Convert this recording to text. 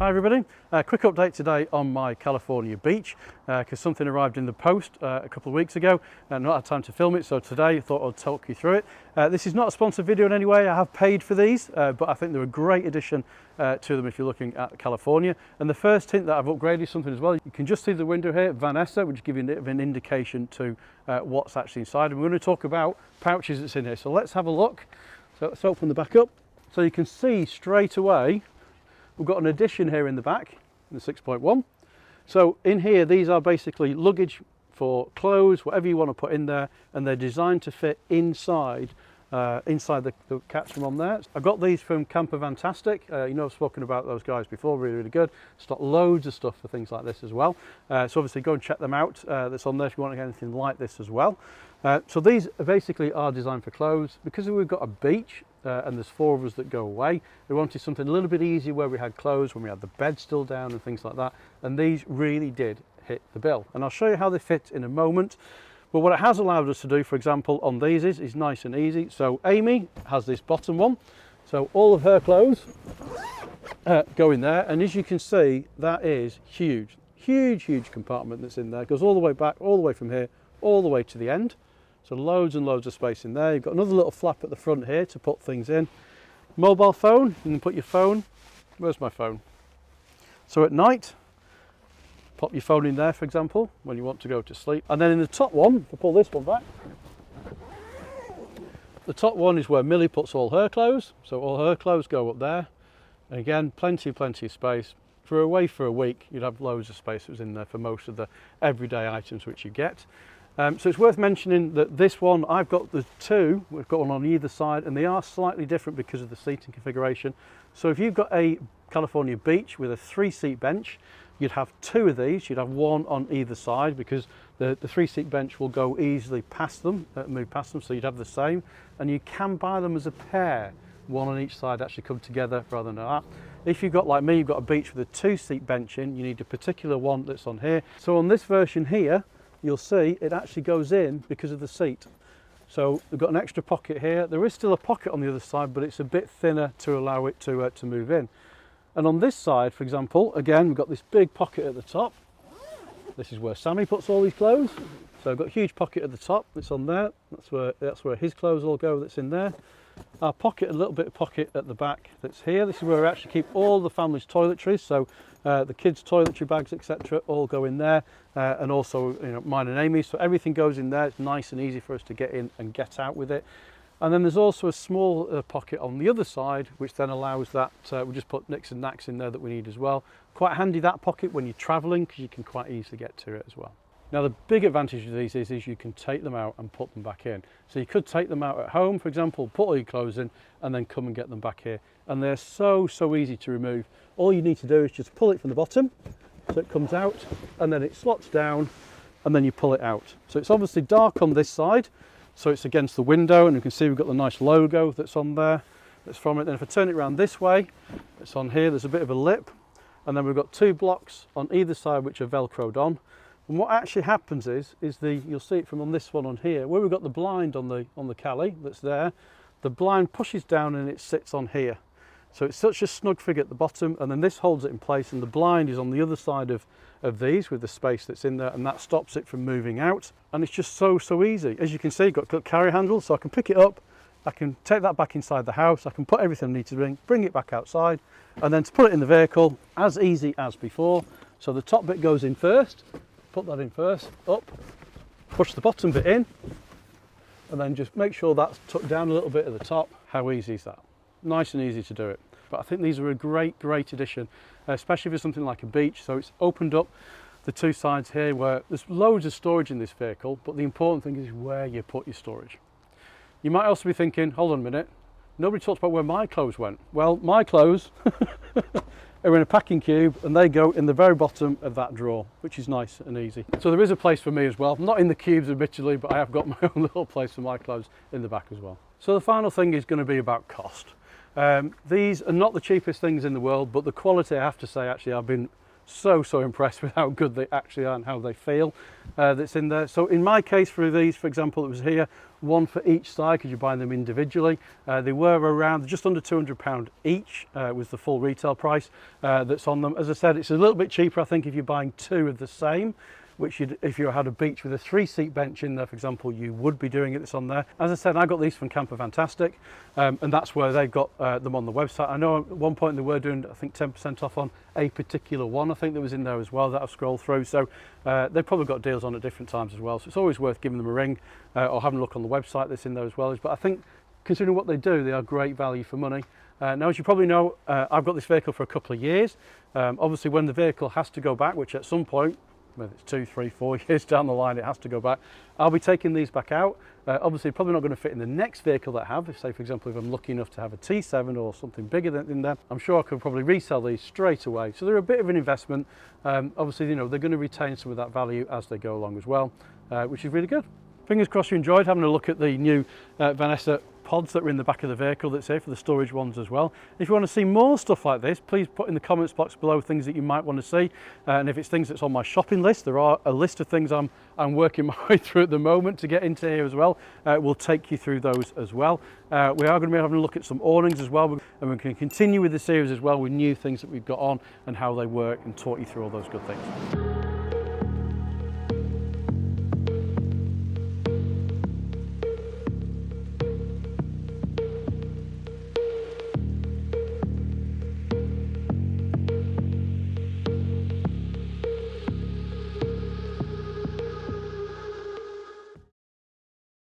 Hi everybody, quick update today on my California beach because something arrived in the post a couple of weeks ago and not had time to film it, so today I thought I'd talk you through it. This is not a sponsored video in any way. I have paid for these, but I think they're a great addition to them if you're looking at California. And the first hint that I've upgraded something as well, you can just see the window here, VanEssa, which gives you a bit of an indication to what's actually inside. And we're going to talk about pouches that's in here. So let's have a look. So let's open the back up. So you can see straight away we've got an addition here in the back, the 6.1. So in here, these are basically luggage for clothes, whatever you want to put in there, and they're designed to fit inside the catch room on there. I got these from Campervan. You know, I've spoken about those guys before, really, really good. Stock loads of stuff for things like this as well. So obviously go and check them out. That's on there if you want to get anything like this as well. So these basically are designed for clothes. Because we've got a beach, and there's 4 of us that go away, we wanted something a little bit easier where we had clothes, when we had the bed still down and things like that, and these really did hit the bill. And I'll show you how they fit in a moment. But what it has allowed us to do, for example, on these is nice and easy. So Amy has this bottom one, so all of her clothes go in there, and as you can see, that is huge, huge compartment that's in there. It goes all the way back, all the way from here, all the way to the end. So loads and loads of space in there. You've got another little flap at the front here to put things in. Mobile phone, you can put your phone. Where's my phone? So at night, pop your phone in there, for example, when you want to go to sleep. And then in the top one, if I pull this one back, the top one is where Millie puts all her clothes. So all her clothes go up there. And again, plenty of space. If we're away for a week, you'd have loads of space that was in there for most of the everyday items which you get. So it's worth mentioning that this one, I've got the 2, we've got one on either side, and they are slightly different because of the seating configuration. So if you've got a California beach with a 3-seat bench, you'd have 2 of these. You'd have one on either side because the 3-seat bench will go easily past them, move past them, so you'd have the same. And you can buy them as a pair, one on each side, actually come together rather than that. If you've got, like me, you've got a beach with a 2-seat bench in, you need a particular one that's on here. So on this version here, you'll see it actually goes in because of the seat. So we've got an extra pocket here. There is still a pocket on the other side, but it's a bit thinner to allow it to move in. And on this side, for example, again, we've got this big pocket at the top. This is where Sammy puts all his clothes. So I've got a huge pocket at the top that's on there. That's where his clothes all go, that's in there. Our pocket, a little bit of pocket at the back that's here. This is where we actually keep all the family's toiletries. So the kids' toiletry bags, etc., all go in there, and also, you know, mine and Amy's. So everything goes in there. It's nice and easy for us to get in and get out with it. And then there's also a small pocket on the other side, which then allows that we just put nicks and knacks in there that we need as well. Quite handy, that pocket, when you're traveling, because you can quite easily get to it as well. Now the big advantage of these is you can take them out and put them back in. So you could take them out at home, for example, put all your clothes in and then come and get them back here. And they're so easy to remove. All you need to do is just pull it from the bottom, so it comes out, and then it slots down, and then you pull it out. So it's obviously dark on this side, so it's against the window, and you can see we've got the nice logo that's on there, that's from it. Then if I turn it around this way, it's on here, there's a bit of a lip, and then we've got 2 blocks on either side which are velcroed on. And what actually happens is you'll see it from on this one on here, where we've got the blind on the Cali that's there, the blind pushes down and it sits on here. So it's such a snug figure at the bottom, and then this holds it in place, and the blind is on the other side of these with the space that's in there, and that stops it from moving out. And it's just so easy. As you can see, you've got carry handles, so I can pick it up, I can take that back inside the house, I can put everything I need to bring it back outside, and then to put it in the vehicle, as easy as before. So the top bit goes in first, put that in first, up, push the bottom bit in, and then just make sure that's tucked down a little bit at the top. How easy is that? Nice and easy to do it. But I think these are a great addition, especially for something like a beach. So it's opened up the 2 sides here where there's loads of storage in this vehicle, but the important thing is where you put your storage. You might also be thinking, hold on a minute, nobody talked about where my clothes went. Well, my clothes are in a packing cube, and they go in the very bottom of that drawer, which is nice and easy. So there is a place for me as well, not in the cubes admittedly, but I have got my own little place for my clothes in the back as well. So the final thing is going to be about cost. These are not the cheapest things in the world, but the quality, I have to say, actually I've been so impressed with how good they actually are and how they feel that's in there. So in my case for these, for example, it was here, one for each side because you're buying them individually. They were around just under £200 each, was the full retail price that's on them. As I said, it's a little bit cheaper, I think, if you're buying two of the same, which if you had a beach with a 3-seat bench in there, for example, you would be doing it. That's on there. As I said, I got these from Campervantastic, and that's where they've got them on the website. I know at one point they were doing, I think, 10% off on a particular one. I think that was in there as well that I've scrolled through. So they've probably got deals on at different times as well. So it's always worth giving them a ring or having a look on the website that's in there as well. But I think, considering what they do, they are great value for money. Now, as you probably know, I've got this vehicle for a couple of years. Obviously, when the vehicle has to go back, which at some point, whether it's 2, 3, 4 years down the line, it has to go back, I'll be taking these back out. Obviously, probably not going to fit in the next vehicle that I have. If, say, for example, if I'm lucky enough to have a T7 or something bigger than in there, I'm sure I could probably resell these straight away. So they're a bit of an investment. Obviously, you know, they're going to retain some of that value as they go along as well, which is really good. Fingers crossed you enjoyed having a look at the new VanEssa pods that were in the back of the vehicle that's here for the storage ones as well. If you want to see more stuff like this, please put in the comments box below things that you might want to see, and if it's things that's on my shopping list, there are a list of things I'm working my way through at the moment to get into here as well. We'll take you through those as well. We are going to be having a look at some awnings as well, and we can continue with the series as well with new things that we've got on and how they work and talk you through all those good things.